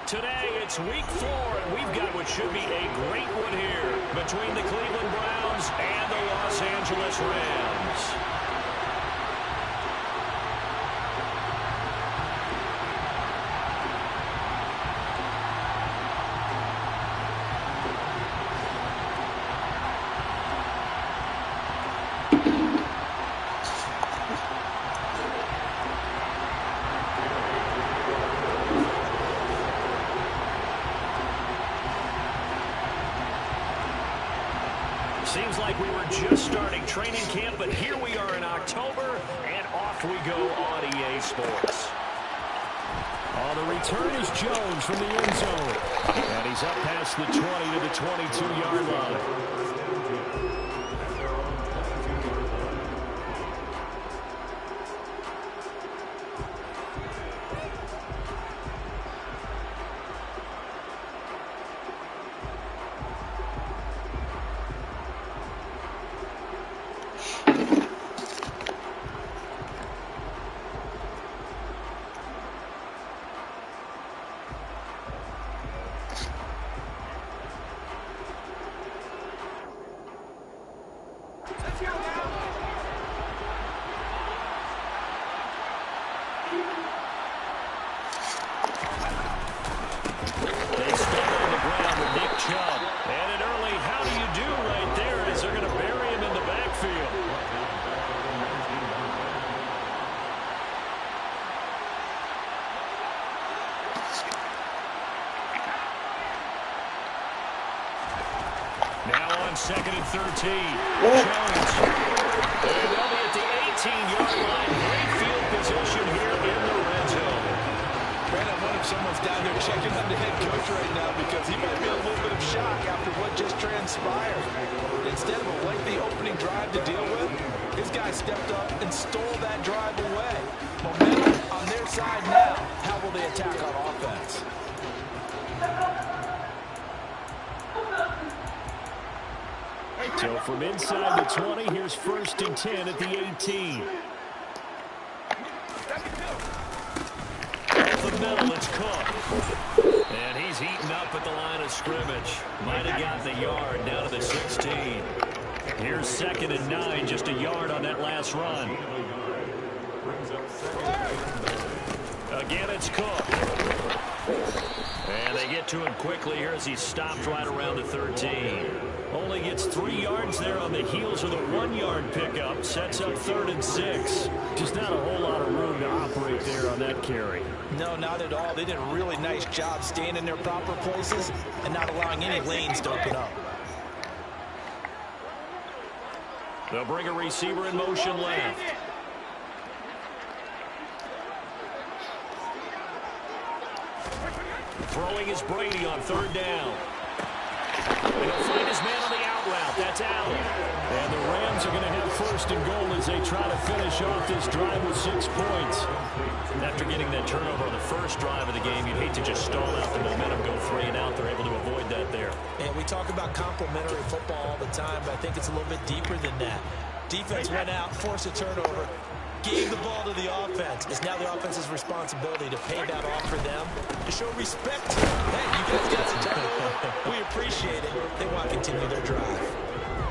Today, it's week 4, and we've got what should be a great one here between the Cleveland Browns and the Los Angeles Rams. Seems like we were just starting training camp, but here we are in October, and off we go on EA Sports. On the return is Jones from the end zone. And he's up past the 20 to the 22-yard line. Second and 13. Jones. And they'll be at the 18-yard line. Great field position here in the red zone. Brandon, I wonder if someone's down there checking on the head coach right now because he might be a little bit of shock after what just transpired. Instead of a lengthy opening drive to deal with, his guy stepped up and stole that drive away. Momentum on their side now. How will they attack on offense? So from inside the 20, here's 1st and 10 at the 18. Up the middle, it's Cook. And he's heating up at the line of scrimmage. Might have got the yard down to the 16. Here's 2nd and 9, just a yard on that last run. Again, it's Cook. And they get to him quickly here as he stopped right around the 13. Only gets 3 yards there on the heels of the 1-yard pickup. Sets up 3rd and 6. Just not a whole lot of room to operate there on that carry. No, not at all. They did a really nice job staying in their proper places and not allowing any lanes to open up. They'll bring a receiver in motion left. Throwing is Brady on 3rd down. And he'll find his man on the out route. That's Allen. And the Rams are going to have 1st and goal as they try to finish off this drive with 6 points. After getting that turnover on the first drive of the game, you'd hate to just stall out the momentum, go 3 and out. They're able to avoid that there. And we talk about complementary football all the time, but I think it's a little bit deeper than that. Defense went out, forced a turnover, gave the ball to the offense. It's now the offense's responsibility to pay that off for them, to show respect. Hey, you guys got some turnover. We appreciate it. They want to continue their drive.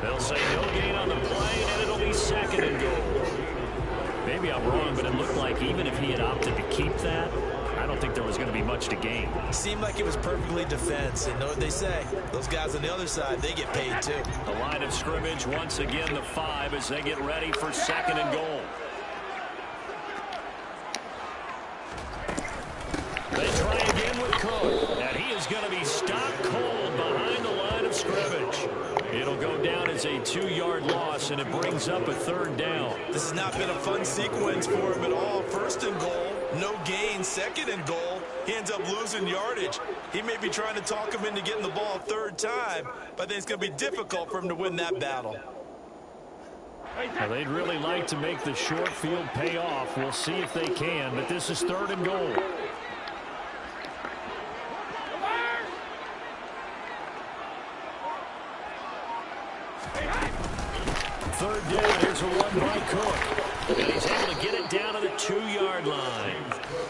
They'll say no gain on the play, and it'll be 2nd and goal. Maybe I'm wrong, but it looked like even if he had opted to keep that, I don't think there was going to be much to gain. Seemed like it was perfectly defense. And know what they say? Those guys on the other side, they get paid too. The line of scrimmage, once again, the 5 as they get ready for 2nd and goal. They try again with Cook, and he is going to be stopped cold behind the line of scrimmage. It'll go down as a 2-yard loss, and it brings up a 3rd down. This has not been a fun sequence for him at all. 1st and goal, no gain. 2nd and goal, he ends up losing yardage. He may be trying to talk him into getting the ball a 3rd time, but I think it's going to be difficult for him to win that battle. Well, they'd really like to make the short field pay off. We'll see if they can, but this is 3rd and goal. Third down, here's a run by Cook. And he's able to get it down to the 2-yard line.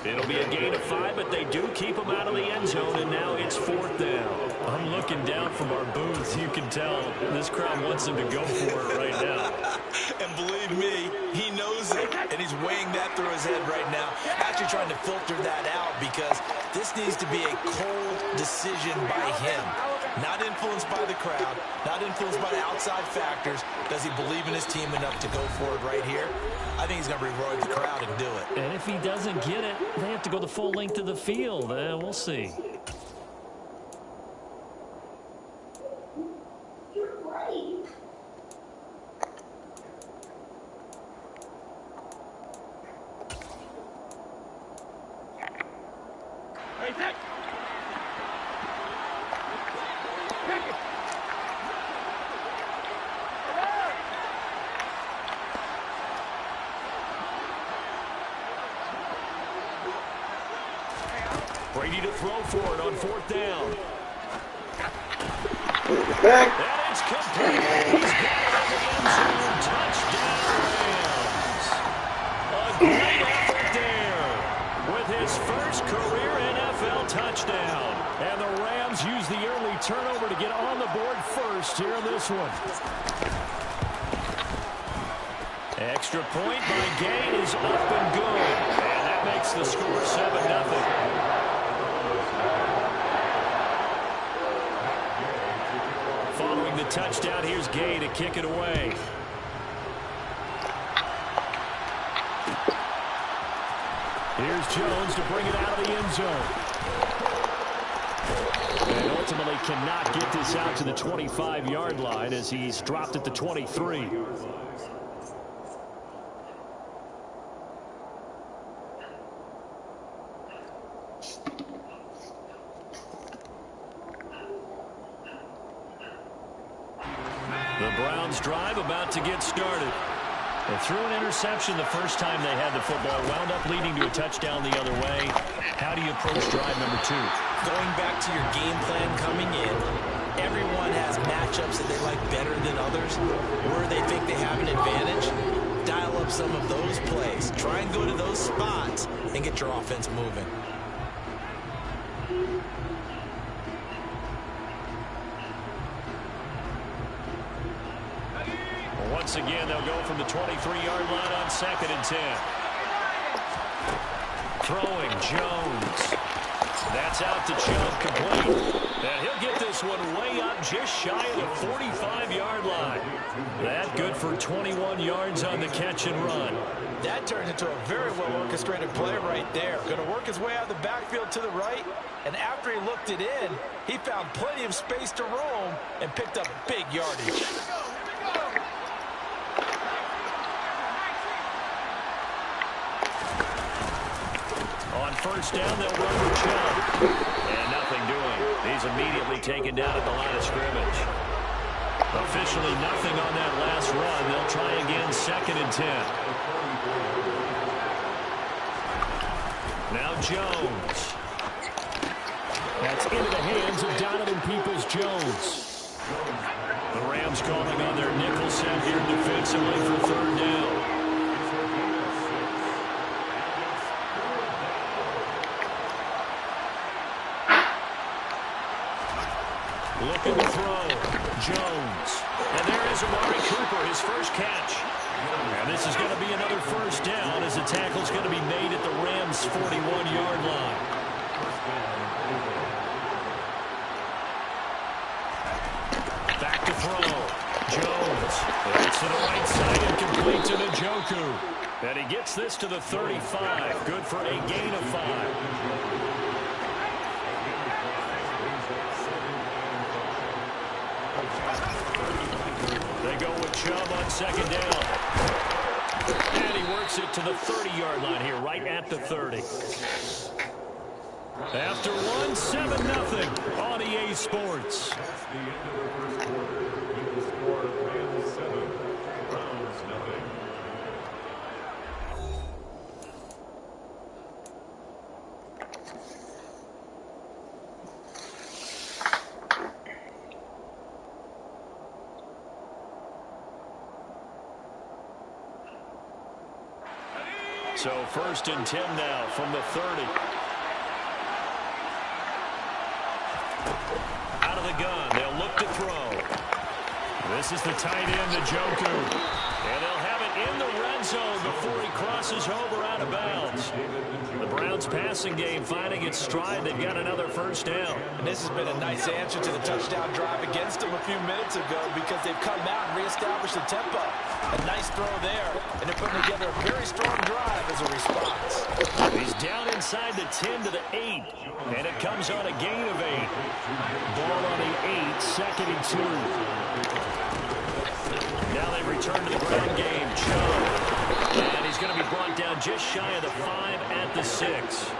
It'll be a gain of 5, but they do keep him out of the end zone, and now it's 4th down. I'm looking down from our booth. You can tell this crowd wants him to go for it right now. And believe me, he knows it, and he's weighing that through his head right now, actually trying to filter that out because this needs to be a cold decision by him. Not influenced by the crowd, not influenced by outside factors. Does he believe in his team enough to go for it right here? I think he's going to reward the crowd and do it. And if he doesn't get it, they have to go the full length of the field. We'll see. Brady to throw for it on 4th down. Back. And it's complete. He's got it in the end zone. Touchdown, Rams. A great effort there with his first career NFL touchdown. And the Rams use the early turnover to get on the board first here in this one. Extra point by Gain is up and good. And that makes the score 7-0. Following the touchdown, here's Gay to kick it away. Here's Jones to bring it out of the end zone. And ultimately cannot get this out to the 25-yard line as he's dropped at the 23. The Browns drive about to get started. They threw an interception the first time they had the football, wound up leading to a touchdown the other way. How do you approach drive number 2? Going back to your game plan coming in, everyone has matchups that they like better than others. Where they think they have an advantage, dial up some of those plays. Try and go to those spots and get your offense moving. Once again, they'll go from the 23-yard line on 2nd and 10. Throwing Jones. That's out to Chubb, complete. And he'll get this one way up just shy of the 45-yard line. That good for 21 yards on the catch and run. That turned into a very well-orchestrated play right there. Going to work his way out of the backfield to the right, and after he looked it in, he found plenty of space to roam and picked up big yardage. On 1st down, they'll run with Chubb. And nothing doing. He's immediately taken down at the line of scrimmage. Officially nothing on that last run. They'll try again 2nd and 10. Now Jones. That's into the hands of Donovan Peoples-Jones. The Rams calling on their nickel set here defensively for 3rd down. Looking to throw. Jones. And there is Amari Cooper, his first catch. And this is going to be another 1st down as the tackle's going to be made at the Rams' 41-yard line. Back to throw. Jones. That's to the right side and complete to Njoku. And he gets this to the 35. Good for a gain of 5. They go with Chubb on 2nd down. And he works it to the 30-yard line here, right at the 30. After one, 7-0 on EA Sports. So 1st and 10 now from the 30. Out of the gun. They'll look to throw. This is the tight end, Njoku. And they'll have it in the red zone before he crosses over out of bounds. The Browns passing game finding its stride. They've got another 1st down. And this has been a nice answer to the touchdown drive against them a few minutes ago because they've come out and reestablished the tempo. A nice throw there, and they're putting together a very strong drive as a response. He's down inside the 10 to the 8, and it comes on a gain of 8. Ball on the 8, 2nd and 2. Now they return to the ground game. Chubb. And he's going to be brought down just shy of the 5 at the 6.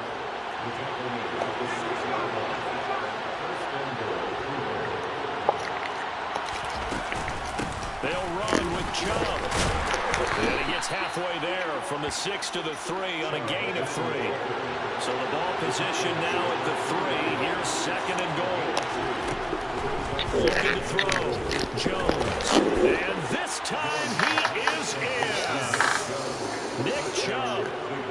They'll run with Chubb. And he gets halfway there from the 6 to the 3 on a gain of 3. So the ball position now at the 3. Here's 2nd and goal. Looking to throw. Jones. And this time he is in. Nick Chubb,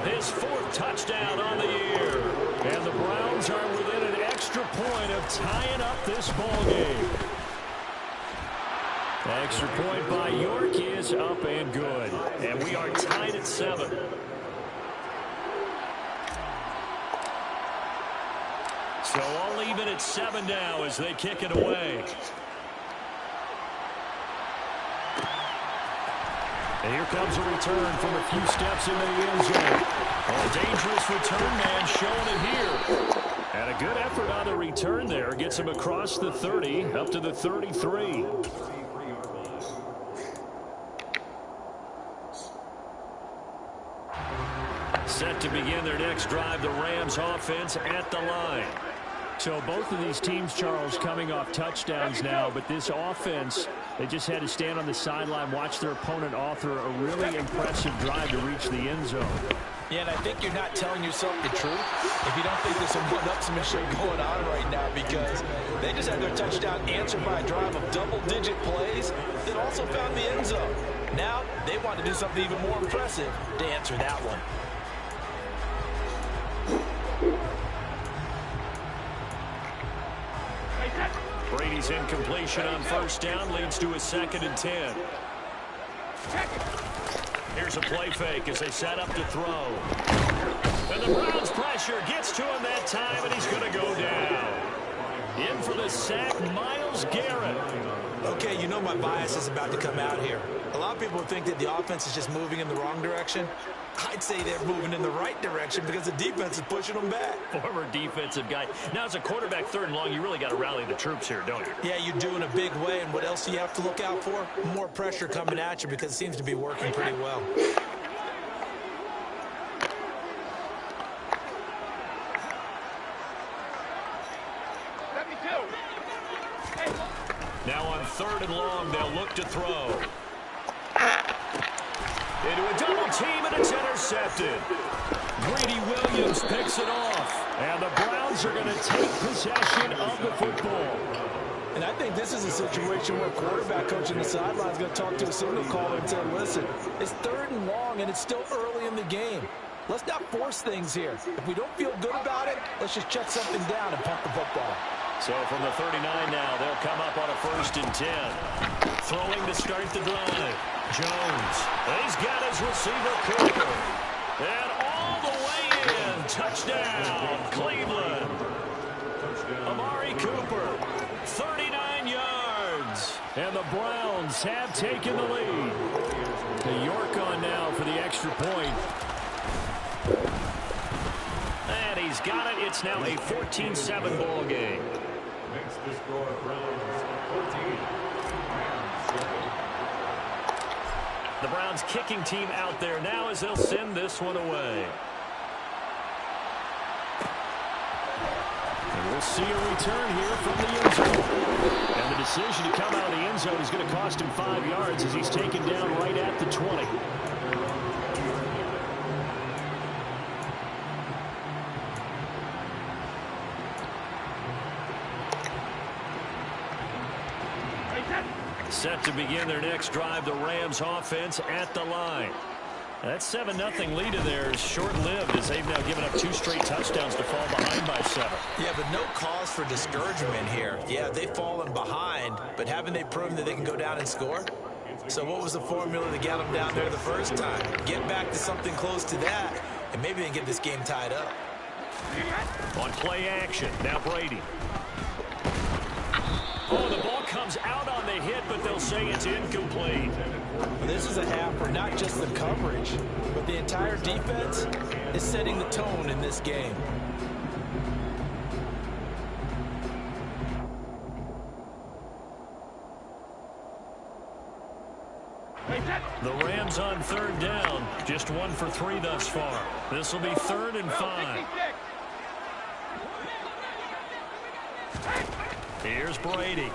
his 4th touchdown on the year. And the Browns are within an extra point of tying up this ball game. Extra point by York is up and good. And we are tied at 7. So all even at 7 now as they kick it away. And here comes a return from a few steps into the end zone. A dangerous return man showing it here. And a good effort on the return there. Gets him across the 30 up to the 33. Set to begin their next drive, the Rams offense at the line. So both of these teams, Charles, coming off touchdowns now, but this offense, they just had to stand on the sideline, watch their opponent author a really impressive drive to reach the end zone. Yeah, and I think you're not telling yourself the truth if you don't think there's some one-upsmanship going on right now, because they just had their touchdown answered by a drive of double-digit plays that also found the end zone. Now they want to do something even more impressive to answer that one. Brady's incompletion on 1st down leads to a 2nd and 10. Here's a play fake as they set up to throw. And the Browns pressure gets to him that time, and he's going to go down. In for the sack, Myles Garrett. Okay, you know my bias is about to come out here. A lot of people think that the offense is just moving in the wrong direction. I'd say they're moving in the right direction because the defense is pushing them back. Former defensive guy. Now, as a quarterback 3rd and long, you really got to rally the troops here, don't you? Yeah, you do in a big way. And what else do you have to look out for? More pressure coming at you because it seems to be working pretty well. Now on 3rd and long, they'll look to throw. Into a double team, and it's intercepted. Greedy Williams picks it off. And the Browns are going to take possession of the football. And I think this is a situation where quarterback coach in the sideline is going to talk to a signal caller and say, listen, it's 3rd and long, and it's still early in the game. Let's not force things here. If we don't feel good about it, let's just check something down and pump the football. So from the 39 now, they'll come up on a 1st and 10. Throwing to start the drive. Jones. He's got his receiver, Cooper. And all the way in. Touchdown, Cleveland. Amari Cooper, 39 yards. And the Browns have taken the lead. The York on now for the extra point. And he's got it. It's now a 14-7 ball game. Makes the score Browns 14. The Browns kicking team out there now as they'll send this one away. And we'll see a return here from the end zone. And the decision to come out of the end zone is going to cost him 5 yards as he's taken down right at the 20. Set to begin their next drive, the Rams offense at the line. That 7-0 lead of theirs short-lived as they've now given up 2 straight touchdowns to fall behind by 7. Yeah, but no cause for discouragement here. Yeah, they've fallen behind, but haven't they proven that they can go down and score? So what was the formula to get them down there the first time? Get back to something close to that, and maybe they can get this game tied up. On play action, now Brady. Oh, the ball comes out on the hit, but they'll say it's incomplete. Well, this is a half where not just the coverage, but the entire defense is setting the tone in this game. The Rams on 3rd down, just 1 for 3 thus far. This will be 3rd and 5. Here's Brady.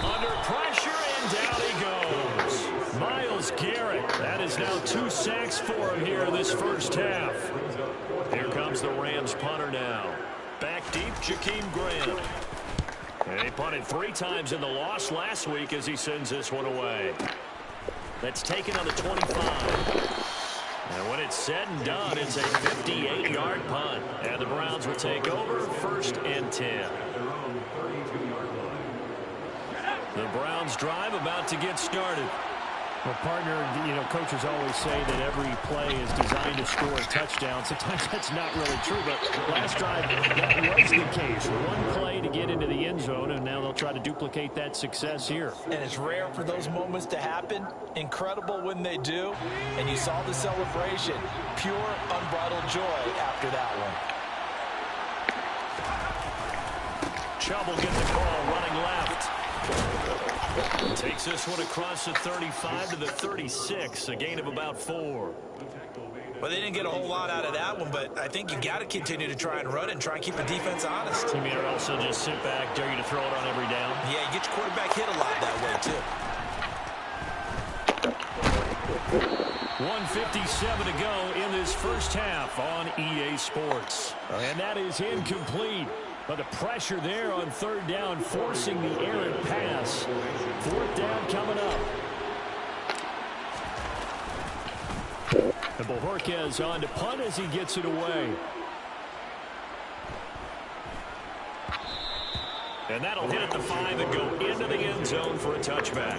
Under pressure, and down he goes. Myles Garrett. That is now 2 sacks for him here this first half. Here comes the Rams punter now. Back deep, Jakeem Graham. And they punted 3 times in the loss last week as he sends this one away. That's taken on the 25. And when it's said and done, it's a 58-yard punt. And the Browns will take over 1st and 10. The Browns drive about to get started. Well, partner, coaches always say that every play is designed to score a touchdown. Sometimes that's not really true, but last drive, that was the case. 1 play to get into the end zone, and now they'll try to duplicate that success here. And it's rare for those moments to happen. Incredible when they do. And you saw the celebration. Pure, unbridled joy after that one. Chubb will get the call running left. Takes this one across the 35 to the 36, a gain of about 4. Well, they didn't get a whole lot out of that one, but I think you got to continue to try and run it and try and keep the defense honest. You mean, or also just sit back, dare you to throw it on every down? Yeah, you get your quarterback hit a lot that way, too. 1:57 to go in this first half on EA Sports. And that is incomplete. But the pressure there on 3rd down, forcing the errant pass. 4th down coming up. And Bojorquez on to punt as he gets it away. And that'll hit at the 5 and go into the end zone for a touchback.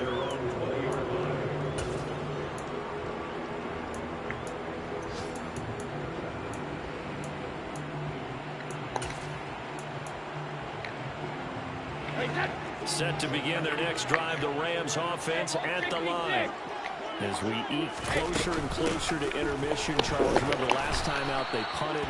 Set to begin their next drive, the Rams offense at the line. As we eke closer and closer to intermission, Charles, remember last time out they punted.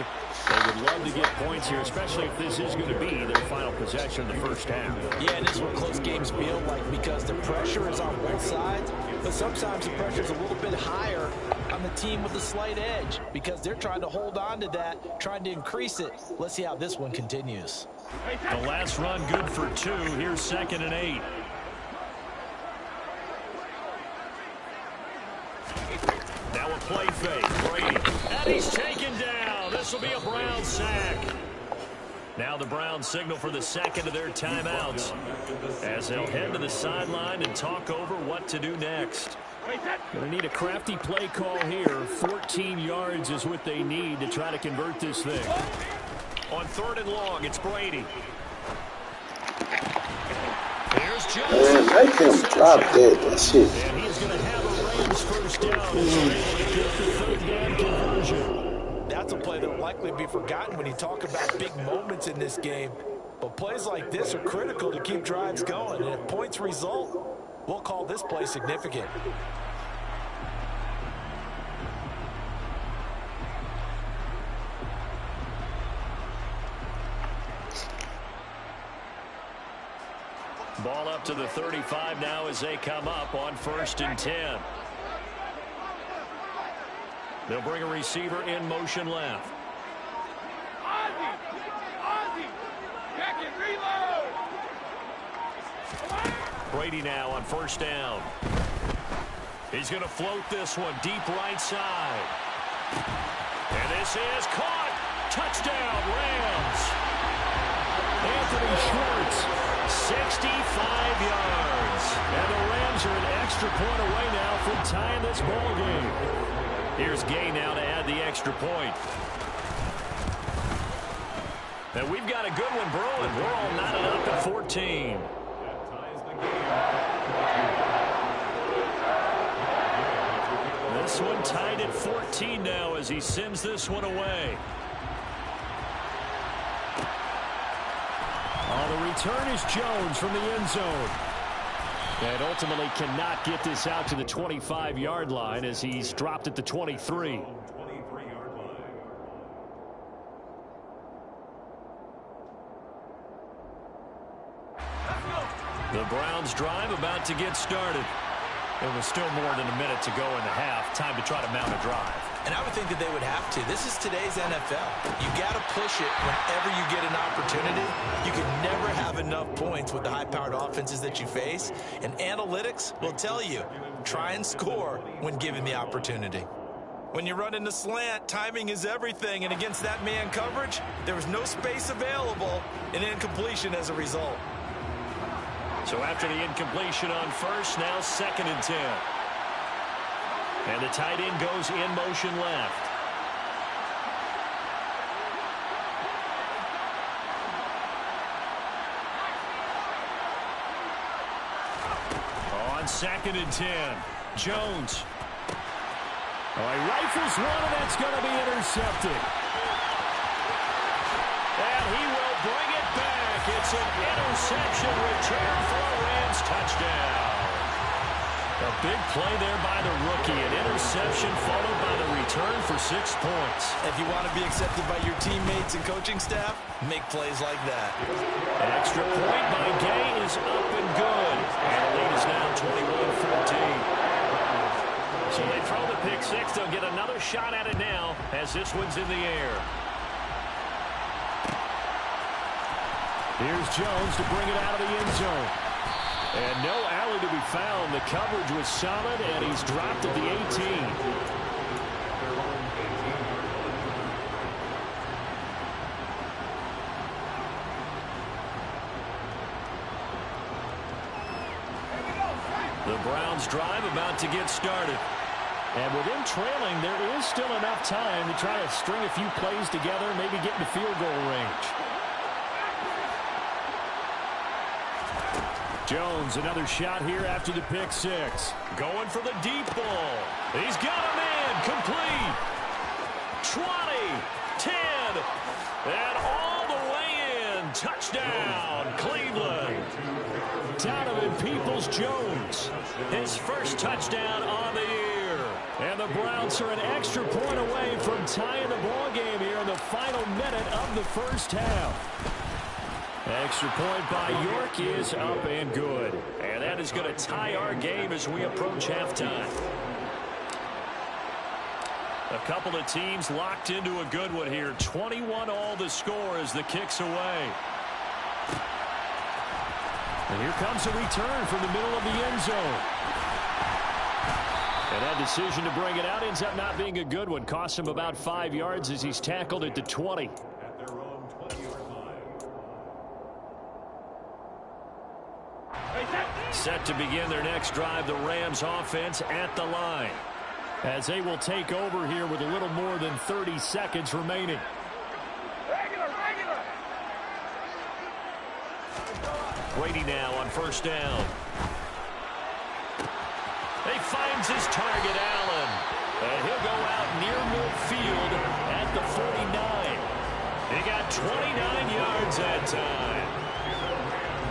They would love to get points here, especially if this is going to be their final possession of the first half. Yeah, and this is what close games feel like because the pressure is on both sides, but sometimes the pressure is a little bit higher on the team with a slight edge because they're trying to hold on to that, trying to increase it. Let's see how this one continues. The last run good for 2. Here's 2nd and 8. Now a play fake. Brady. And he's taken down. This will be a Brown sack. Now the Browns signal for the second of their timeouts as they'll head to the sideline and talk over what to do next. Going to need a crafty play call here. 14 yards is what they need to try to convert this thing. On 3rd and long, it's Brady. Here's Jones. I can drop it. That's it. And he's going to have a Rams first down as they're able to get the 3rd down conversion. That's a play that will likely be forgotten when you talk about big moments in this game. But plays like this are critical to keep drives going. And if points result, we'll call this play significant. Ball up to the 35 now as they come up on 1st and 10. They'll bring a receiver in motion left. Brady now on 1st down. He's going to float this one deep right side. And this is caught. Touchdown, Rams. Anthony Schwartz, 65 yards. And the Rams are in extra point away now from tying this ball game. Here's Gay now to add the extra point. And we've got a good one brewing. We're all knotted up at 14. This one tied at 14 now as he sends this one away. The return is Jones from the end zone. And ultimately cannot get this out to the 25-yard line as he's dropped at the 23. The Browns drive about to get started. There was still more than a minute to go in the half. Time to try to mount a drive. And I would think that they would have to. This is today's NFL. You got to push it whenever you get an opportunity. You can never have enough points with the high-powered offenses that you face. And analytics will tell you, try and score when given the opportunity. When you run in the slant, timing is everything. And against that man coverage, there was no space available, and incompletion as a result. So after the incompletion on first, now 2nd and 10. And the tight end goes in motion left. On 2nd and 10, Jones. He rifles one, and that's going to be intercepted. And he will bring it back. It's an interception return for a Rams touchdown. A big play there by the rookie. An interception followed by the return for 6 points. If you want to be accepted by your teammates and coaching staff, make plays like that. An extra point by Gay is up and good. And the lead is now 21-14. So they throw the pick six. They'll get another shot at it now as this one's in the air. Here's Jones to bring it out of the end zone. And no alley to be found. The coverage was solid, and he's dropped at the 18. The Browns drive about to get started. And with him trailing, there is still enough time to try to string a few plays together, maybe get into field goal range. Jones, another shot here after the pick six. Going for the deep ball. He's got a man complete. 20, 10, and all the way in. Touchdown, Cleveland. Donovan Peoples-Jones. His first touchdown on the year. And the Browns are an extra point away from tying the ball game here in the final minute of the first half. Extra point by York is up and good. And that is going to tie our game as we approach halftime. A couple of teams locked into a good one here. 21-all the score as the kick's away. And here comes a return from the middle of the end zone. And that decision to bring it out ends up not being a good one. Costs him about 5 yards as he's tackled at the 20. Set to begin their next drive, the Rams offense at the line. As they will take over here with a little more than 30 seconds remaining. Brady now on first down. He finds his target, Allen. And he'll go out near midfield at the 49. He got 29 yards that time.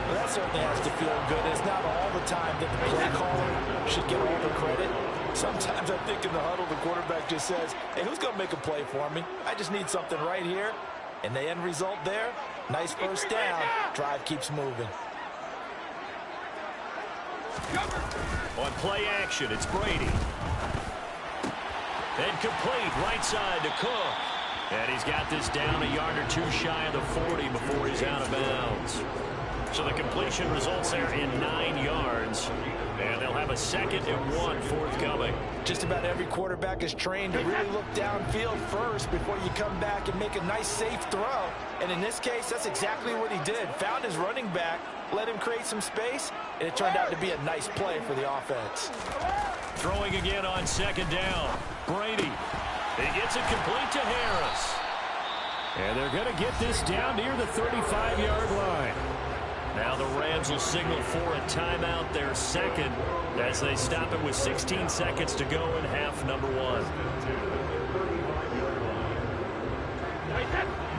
Well, that certainly has to feel good. It's not all the time that the play caller should get all the credit. Sometimes I think in the huddle, the quarterback just says, hey, who's going to make a play for me? I just need something right here. And the end result there, nice first down. Drive keeps moving. On play action, it's Brady. And complete right side to Cook. And he's got this down a yard or two shy of the 40 before he's out of bounds. So the completion results there in 9 yards. And they'll have a 2nd and 1 forthcoming. Just about every quarterback is trained to really look downfield first before you come back and make a nice, safe throw. And in this case, that's exactly what he did. Found his running back, let him create some space, and it turned out to be a nice play for the offense. Throwing again on 2nd down. Brady. He gets it complete to Harris. And they're going to get this down near the 35-yard line. Now the Rams will signal for a timeout, their 2nd, as they stop it with 16 seconds to go in half number 1.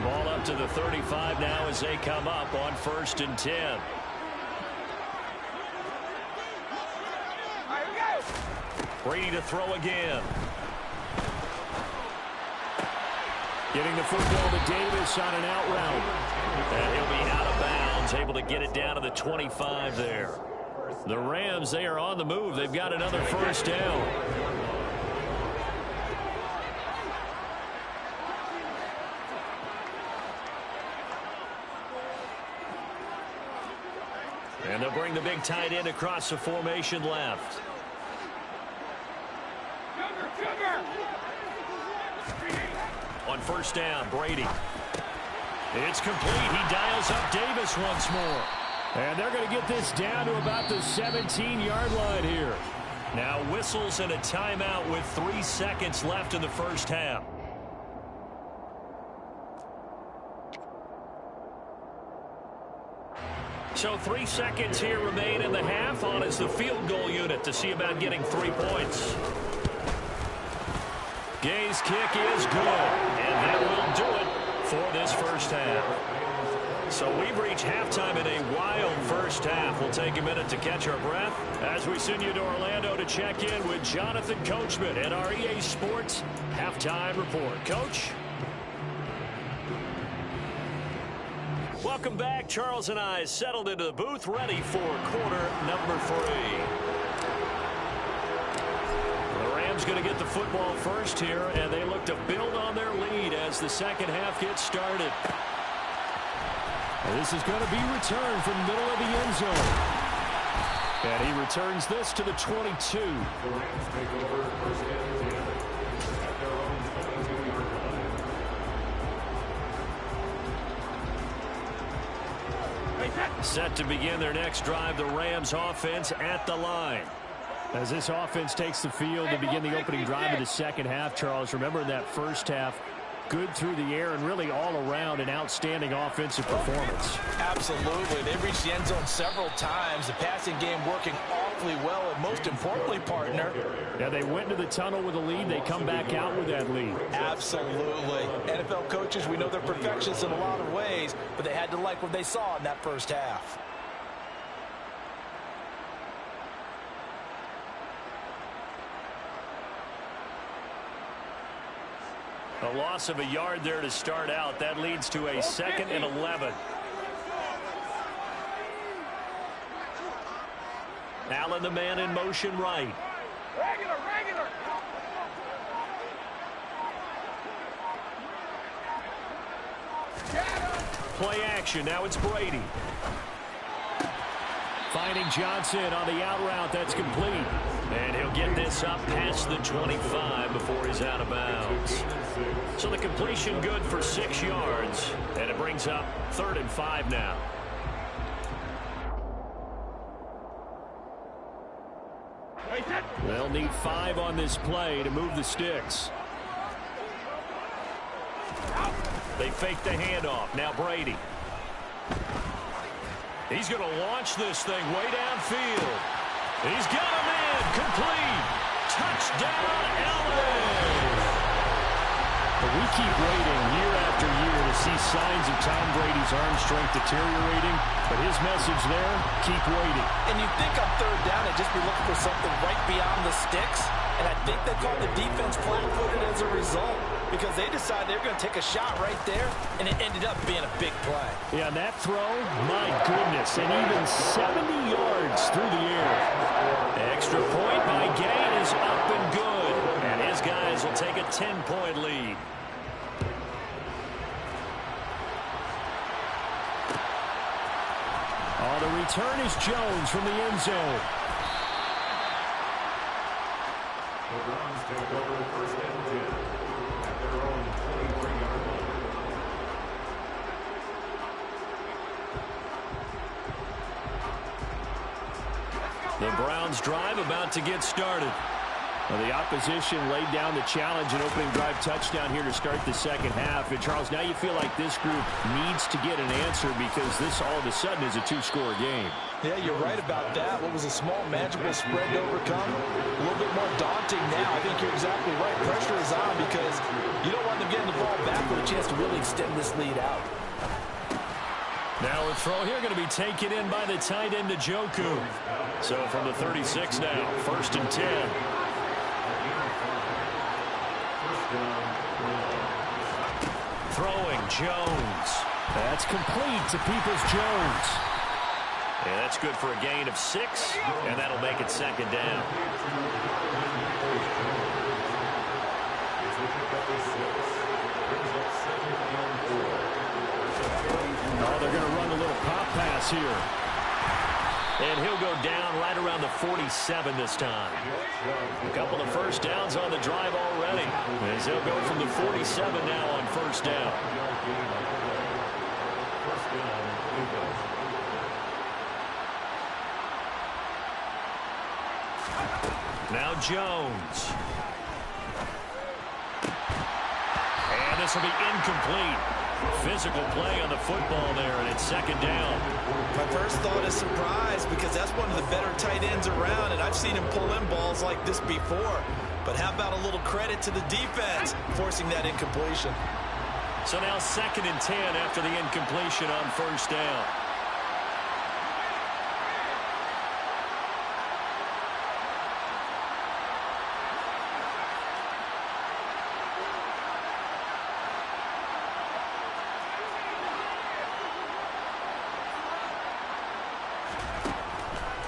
Ball up to the 35 now as they come up on 1st and 10. Brady to throw again. Getting the football to Davis on an out route. And he'll be out of bounds, able to get it down to the 25 there. The Rams, they are on the move. They've got another 1st down. And they'll bring the big tight end across the formation left. On 1st down, Brady. It's complete. He dials up Davis once more. And they're going to get this down to about the 17-yard line here. Now whistles and a timeout with 3 seconds left in the 1st half. So 3 seconds here remain in the half. On is the field goal unit to see about getting 3 points. Gay's kick is good, and that will do it for this 1st half. So we've reached halftime in a wild 1st half. We'll take a minute to catch our breath as we send you to Orlando to check in with Jonathan Coachman at our EA Sports Halftime Report. Coach? Welcome back. Charles and I settled into the booth, ready for quarter number 3. Going to get the football first here, and they look to build on their lead as the 2nd half gets started. And this is going to be returned from the middle of the end zone. And he returns this to the 22. Set to begin their next drive, the Rams offense at the line. As this offense takes the field to begin the opening drive of the 2nd half, Charles, remember in that 1st half, good through the air and really all around an outstanding offensive performance. Absolutely. They reached the end zone several times. The passing game working awfully well, and most importantly, partner. Yeah, they went into the tunnel with a lead. They come back out with that lead. Absolutely. NFL coaches, we know they're perfectionists in a lot of ways, but they had to like what they saw in that 1st half. A loss of a yard there to start out. That leads to a 2nd and 11. Allen, the man in motion right. Regular. Play action. Now it's Brady. Finding Johnson on the out route. That's complete. And he'll get this up past the 25 before he's out of bounds. So the completion good for 6 yards. And it brings up 3rd and 5 now. They'll need 5 on this play to move the sticks. They fake the handoff. Now Brady. He's going to launch this thing way downfield. He's got a man. Complete. Touchdown, Allen. But we keep waiting year after year to see signs of Tom Brady's arm strength deteriorating. But his message there, keep waiting. And you think on 3rd down, they'd just be looking for something right beyond the sticks. And I think they called the defense flat-footed as a result, because they decided they were going to take a shot right there, and it ended up being a big play. Yeah, that throw, my goodness, and even 70 yards through the air. Extra point by Gain is up and good, and his guys will take a 10-point lead. the return is Jones from the end zone. The Browns take over first and 10 at their own 23-yard line. The Browns drive about to get started. Well, the opposition laid down the challenge and opening drive touchdown here to start the second half. And, Charles, now you feel like this group needs to get an answer because this all of a sudden is a two-score game. Yeah, you're right about that. What was a small, manageable spread to overcome, a little bit more daunting now. I think you're exactly right. Pressure is on because you don't want them getting the ball back with a chance to really extend this lead out. Now a throw here going to be taken in by the tight end Njoku. So from the 36 now, first and 10. Throwing Jones. That's complete to Peoples-Jones. And that's good for a gain of 6, and that'll make it second down. Oh, they're going to run a little pop pass here. And he'll go down right around the 47 this time. A couple of first downs on the drive already, as they'll go from the 47 now on first down. Now Jones. And this will be incomplete. Physical play on the football there, and it's second down. My first thought is surprise because that's one of the better tight ends around, and I've seen him pull in balls like this before. But how about a little credit to the defense forcing that incompletion? So now second and 10 after the incompletion on first down.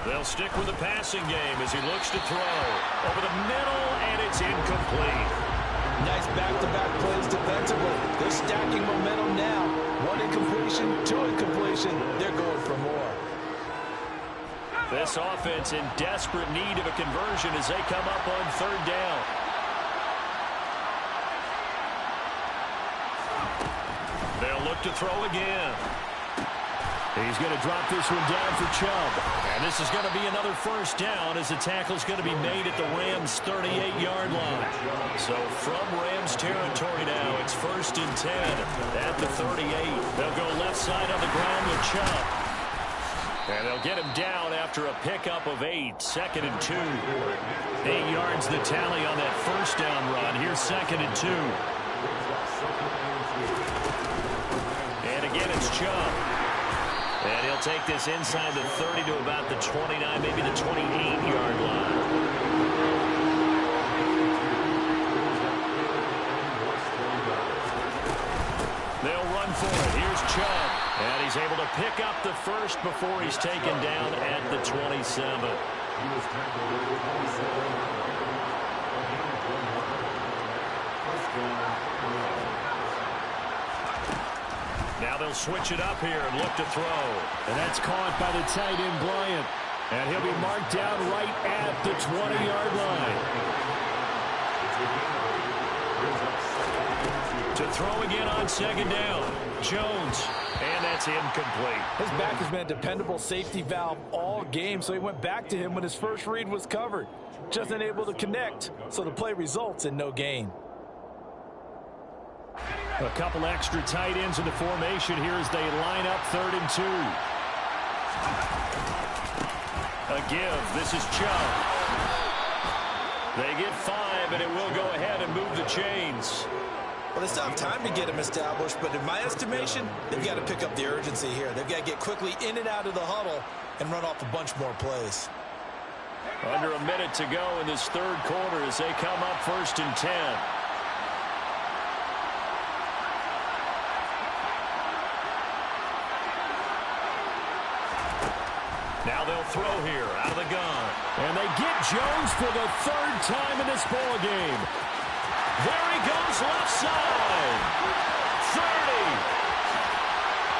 They'll stick with the passing game as he looks to throw. Over the middle, and it's incomplete. Nice back-to-back plays defensively. They're stacking momentum now. One incompletion, two incompletion. They're going for more. This offense in desperate need of a conversion as they come up on third down. They'll look to throw again. He's going to drop this one down for Chubb. And this is going to be another first down as the tackle's going to be made at the Rams' 38-yard line. So from Rams territory now, it's first and 10 at the 38. They'll go left side on the ground with Chubb. And they'll get him down after a pickup of 8, second and 2. 8 yards the tally on that first down run. Here's second and 2. And again, it's Chubb. And he'll take this inside the 30 to about the 29, maybe the 28-yard line. They'll run for it. Here's Chubb. And he's able to pick up the first before he's taken down at the 27. Now they'll switch it up here and look to throw. And that's caught by the tight end, Bryant. And he'll be marked down right at the 20-yard line. To throw again on second down. Jones. And that's incomplete. His back has been a dependable safety valve all game, so he went back to him when his first read was covered. Just unable to connect, so the play results in no gain. A couple extra tight ends in the formation here as they line up third and 2. A give. This is Chubb. They get 5, and it will go ahead and move the chains. Well, they still have time to get him established, but in my estimation, they've got to pick up the urgency here. They've got to get quickly in and out of the huddle and run off a bunch more plays. Under a minute to go in this third quarter as they come up first and 10. Now they'll throw here out of the gun. And they get Jones for the third time in this ball game. There he goes left side. 30.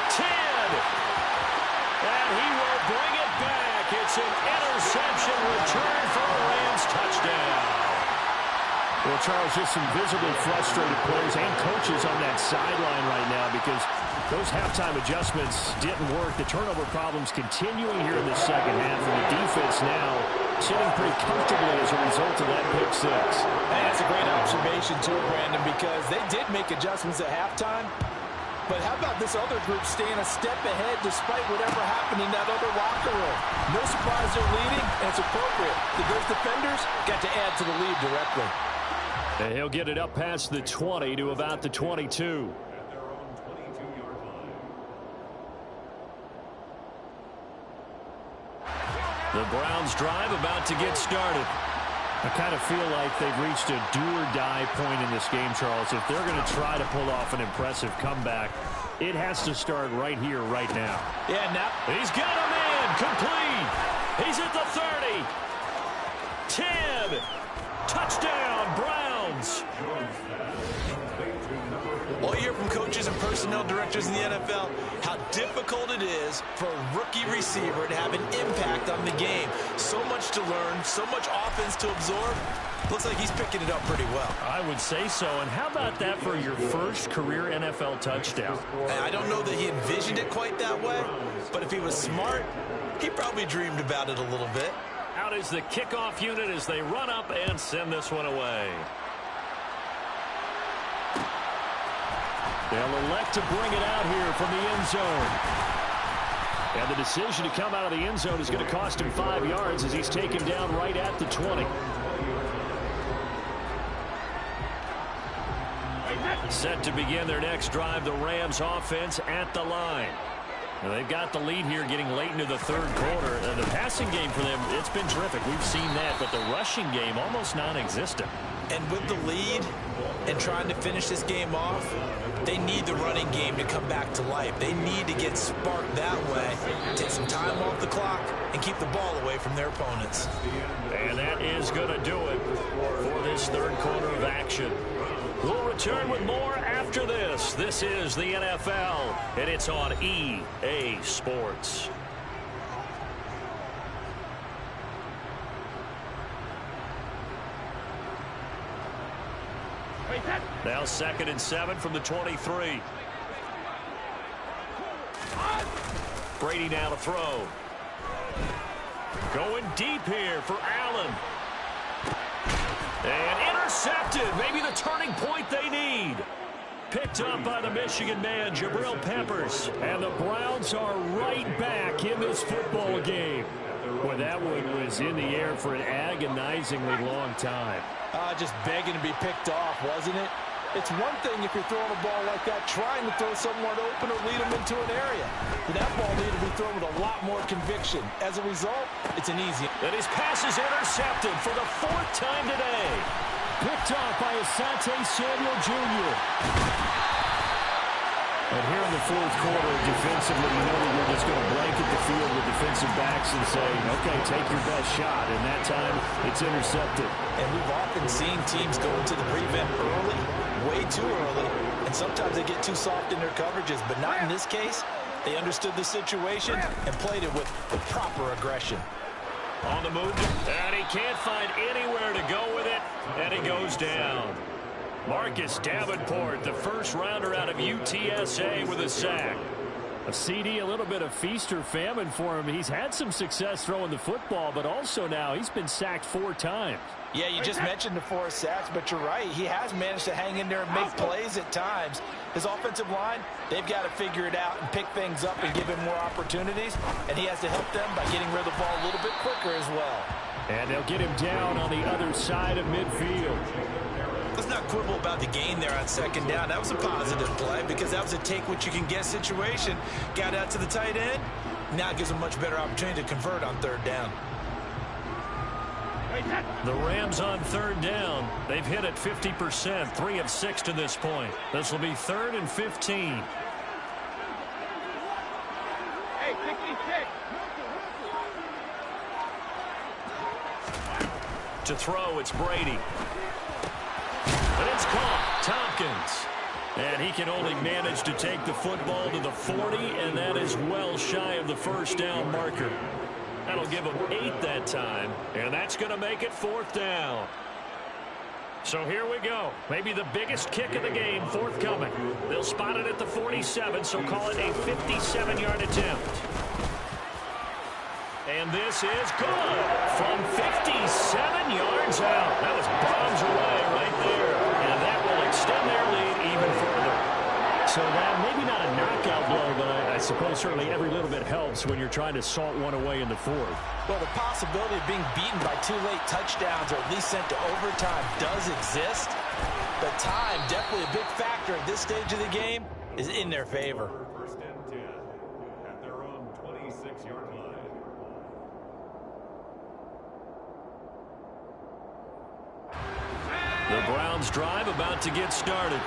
10. And he will Charles, just some visibly frustrated players and coaches on that sideline right now because those halftime adjustments didn't work. The turnover problems continuing here in the second half, and the defense now sitting pretty comfortably as a result of that pick six. Hey, that's a great observation, too, Brandon, because they did make adjustments at halftime. But how about this other group staying a step ahead despite whatever happened in that other locker room? No surprise they're leading, and it's appropriate. Those defenders got to add to the lead directly. And he'll get it up past the 20 to about the 22. The Browns drive about to get started. I kind of feel like they've reached a do-or-die point in this game, Charles. If they're going to try to pull off an impressive comeback, it has to start right here, right now. Yeah, now he's got a man complete. He's at the 30. 10. Touchdown, Browns. All you hear from coaches and personnel directors in the NFL, how difficult it is for a rookie receiver to have an impact on the game. So much to learn, so much offense to absorb. Looks like he's picking it up pretty well. I would say so. And how about that for your first career NFL touchdown? I don't know that he envisioned it quite that way, but if he was smart, he probably dreamed about it a little bit. Out is the kickoff unit as they run up and send this one away. They'll elect to bring it out here from the end zone. And the decision to come out of the end zone is going to cost him 5 yards as he's taken down right at the 20. Set to begin their next drive, the Rams offense at the line. Now they've got the lead here getting late into the third quarter. And the passing game for them, it's been terrific. We've seen that, but the rushing game almost non-existent. And with the lead and trying to finish this game off, they need the running game to come back to life. They need to get sparked that way, take some time off the clock, and keep the ball away from their opponents. And that is going to do it for this third quarter of action. We'll return with more after this. This is the NFL, and it's on EA Sports. Now 2nd and 7 from the 23. Brady now to throw. Going deep here for Allen. And intercepted. Maybe the turning point they need. Picked up by the Michigan man, Jabril Peppers. And the Browns are right back in this football game. Well, that one was in the air for an agonizingly long time. Just begging to be picked off, wasn't it? It's one thing if you're throwing a ball like that, trying to throw someone open or lead them into an area. But that ball needed to be thrown with a lot more conviction. As a result, it's an easy. And his pass is intercepted for the 4th time today. Picked off by Asante Samuel Jr. And here in the fourth quarter, defensively, you know that you're just going to blanket the field with defensive backs and say, okay, take your best shot. And that time, it's intercepted. And we've often seen teams go into the prevent early, way too early, and sometimes they get too soft in their coverages. But not in this case. They understood the situation and played it with the proper aggression. On the move, and he can't find anywhere to go with it, and he goes down. Marcus Davenport, the first rounder out of UTSA with a sack. A CD, a little bit of feast or famine for him. He's had some success throwing the football, but also now he's been sacked 4 times. Yeah, you just mentioned the 4 sacks, but you're right. He has managed to hang in there and make plays at times. His offensive line, they've got to figure it out and pick things up and give him more opportunities, and he has to help them by getting rid of the ball a little bit quicker as well. And they'll get him down on the other side of midfield. Let's not quibble about the gain there on 2nd down. That was a positive play because that was a take-what-you-can-get situation. Got out to the tight end. Now it gives them a much better opportunity to convert on 3rd down. The Rams on 3rd down. They've hit it 50%, 3 of 6 to this point. This will be 3rd and 15. Hey, 66. To throw, it's Brady. And it's caught. Tompkins. And he can only manage to take the football to the 40, and that is well shy of the first down marker. That'll give him 8 that time, and that's going to make it 4th down. So here we go. Maybe the biggest kick of the game forthcoming. They'll spot it at the 47, so call it a 57-yard attempt. And this is good from 57 yards out. That was bombs away right there. And that will extend their lead even further. So that maybe not a knockout blow, but I suppose certainly every little bit helps when you're trying to salt one away in the fourth. Well, the possibility of being beaten by 2 late touchdowns or at least sent to overtime does exist. But time, definitely a big factor at this stage of the game, is in their favor. First and 10 at their own 26-yard line. The Browns drive about to get started.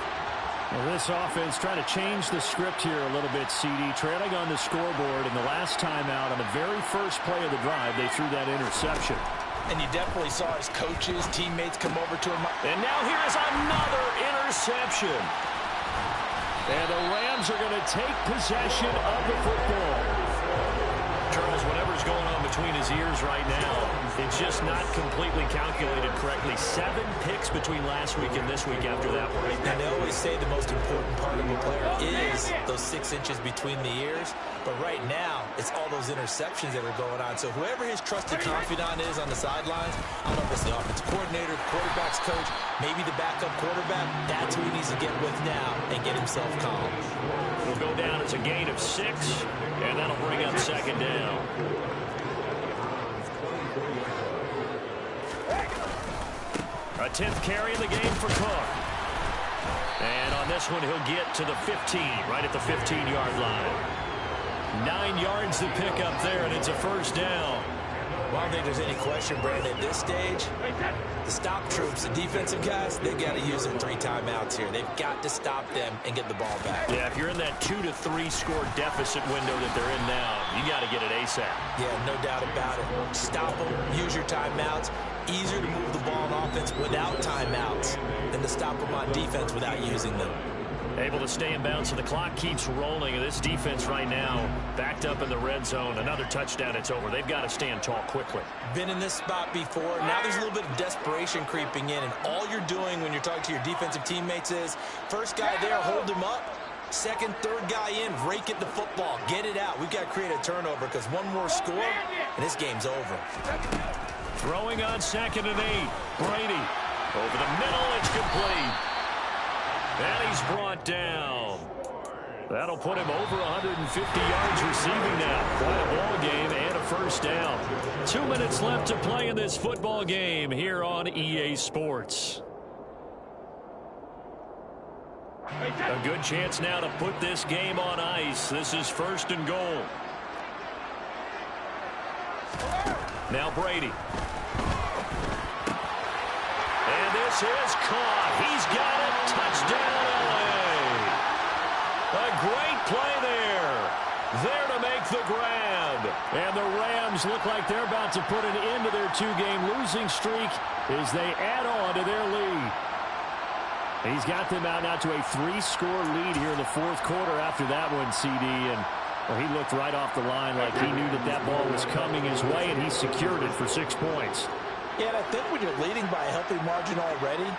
Well, this offense trying to change the script here a little bit, CD. Trailing on the scoreboard, and the last time out on the very first play of the drive, they threw that interception. And you definitely saw his coaches, teammates come over to him. And now here's another interception. And the Rams are going to take possession of the football. Charles, whatever's going on between his ears right now, it's just not completely calculated correctly. 7 picks between last week and this week after that one. And they always say the most important part of a player is those 6 inches between the ears. But right now, it's all those interceptions that are going on. So whoever his trusted confidant is on the sidelines, I don't know if it's the offensive coordinator, the quarterback's coach, maybe the backup quarterback, that's who he needs to get with now and get himself calm. It'll go down as a gain of 6, and that'll bring up second down. A 10th carry in the game for Cook. And on this one, he'll get to the 15, right at the 15-yard line. 9 yards to pick up there, and it's a first down. Well, I don't think there's any question, Brandon, at this stage, the stop troops, the defensive guys, they've got to use their 3 timeouts here. They've got to stop them and get the ball back. Yeah, if you're in that 2 to 3 score deficit window that they're in now, you got to get it ASAP. Yeah, no doubt about it. Stop them, use your timeouts. Easier to move the ball on offense without timeouts than to stop them on defense without using them. Able to stay in bounds, so the clock keeps rolling. This defense right now backed up in the red zone. Another touchdown, it's over. They've got to stand tall quickly. Been in this spot before. Now there's a little bit of desperation creeping in, and all you're doing when you're talking to your defensive teammates is, first guy there, hold him up. Second, third guy in, rake at the football. Get it out. We've got to create a turnover because one more score, and this game's over. Throwing on 2nd and 8. Brady over the middle. It's complete. And he's brought down. That'll put him over 150 yards receiving now. Quite a ball game and a first down. 2 minutes left to play in this football game here on EA Sports. A good chance now to put this game on ice. This is 1st and goal. Now Brady. And this is caught. He's got it. Touchdown, LA. A great play there. There to make the grab. And the Rams look like they're about to put an end to their 2-game losing streak as they add on to their lead. He's got them out now to a 3-score lead here in the 4th quarter after that one, CD. And well, he looked right off the line like he knew that that ball was coming his way, and he secured it for 6 points. Yeah, and I think when you're leading by a healthy margin already,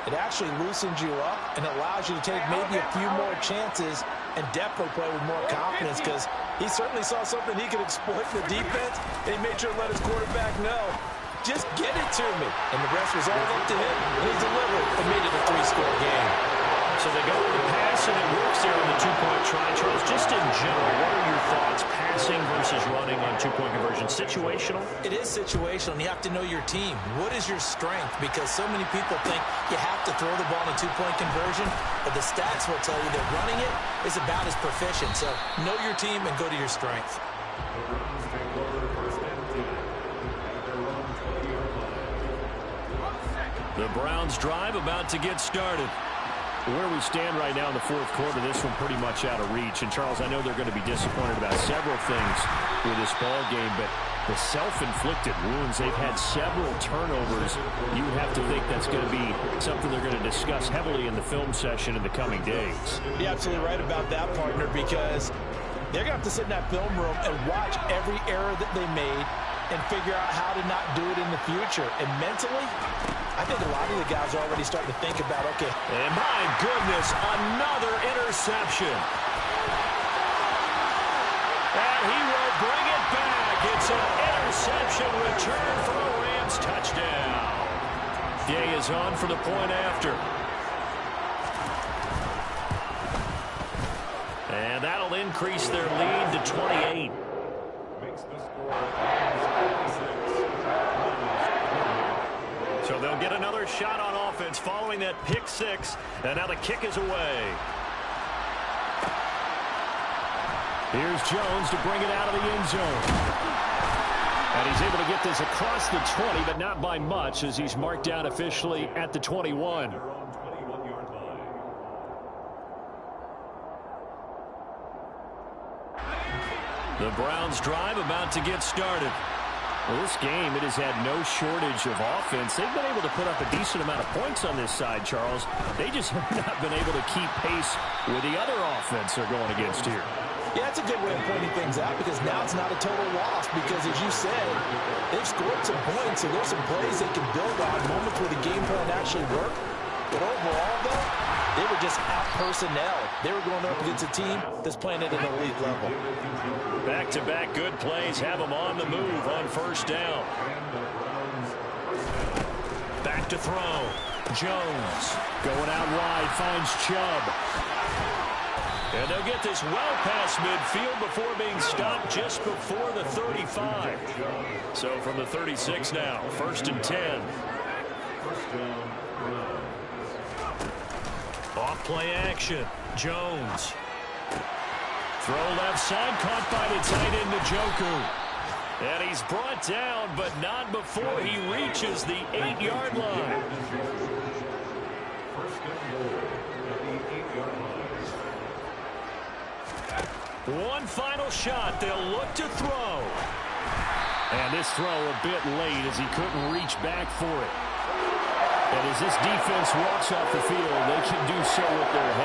it actually loosens you up and allows you to take maybe a few more chances and definitely play with more confidence because he certainly saw something he could exploit in the defense, and he made sure to let his quarterback know, just get it to me. And the rest was all up to him, and he delivered and made it a 3-score game. So they go with the pass, and it works there on the 2-point try. Charles, just in general, what are your thoughts, passing versus running on 2-point conversion? Situational? It is situational, and you have to know your team. What is your strength? Because so many people think you have to throw the ball in a 2-point conversion, but the stats will tell you that running it is about as proficient. So know your team and go to your strength. The Browns drive about to get started. Where we stand right now in the 4th quarter, this one pretty much out of reach. And, Charles, I know they're going to be disappointed about several things with this ball game, but the self-inflicted wounds, they've had several turnovers. You have to think that's going to be something they're going to discuss heavily in the film session in the coming days. You're absolutely right about that, partner, because they're going to have to sit in that film room and watch every error that they made and figure out how to not do it in the future. And mentally, I I think a lot of the guys are already starting to think about, okay. And my goodness, another interception. And he will bring it back. It's an interception return for a Rams touchdown. Day is on for the point after. And that'll increase their lead to 28. Makes the score 26. So they'll get another shot on offense following that pick six. And now the kick is away. Here's Jones to bring it out of the end zone. And he's able to get this across the 20, but not by much, as he's marked down officially at the 21. Their own 21-yard line. The Browns drive about to get started. Well, this game, it has had no shortage of offense. They've been able to put up a decent amount of points on this side, Charles. They just have not been able to keep pace with the other offense they're going against here. Yeah, that's a good way of pointing things out, because now it's not a total loss, because as you said, they've scored some points, and there's some plays they can build on, moments where the game plan actually worked. But overall, though, they were just out-personnel. They were going up against a team that's playing at an elite level. Back-to-back good plays have them on the move on first down. Back to throw. Jones going out wide, finds Chubb. And they'll get this well past midfield before being stopped just before the 35. So from the 36 now, 1st and 10. Off play action. Jones. Throw left side, caught by the tight end Njoku. And he's brought down, but not before he reaches the 8-yard line. First and goal at the 8-yard line. One final shot. They'll look to throw. And this throw a bit late as he couldn't reach back for it. And as this defense walks off the field, they can do so with their head.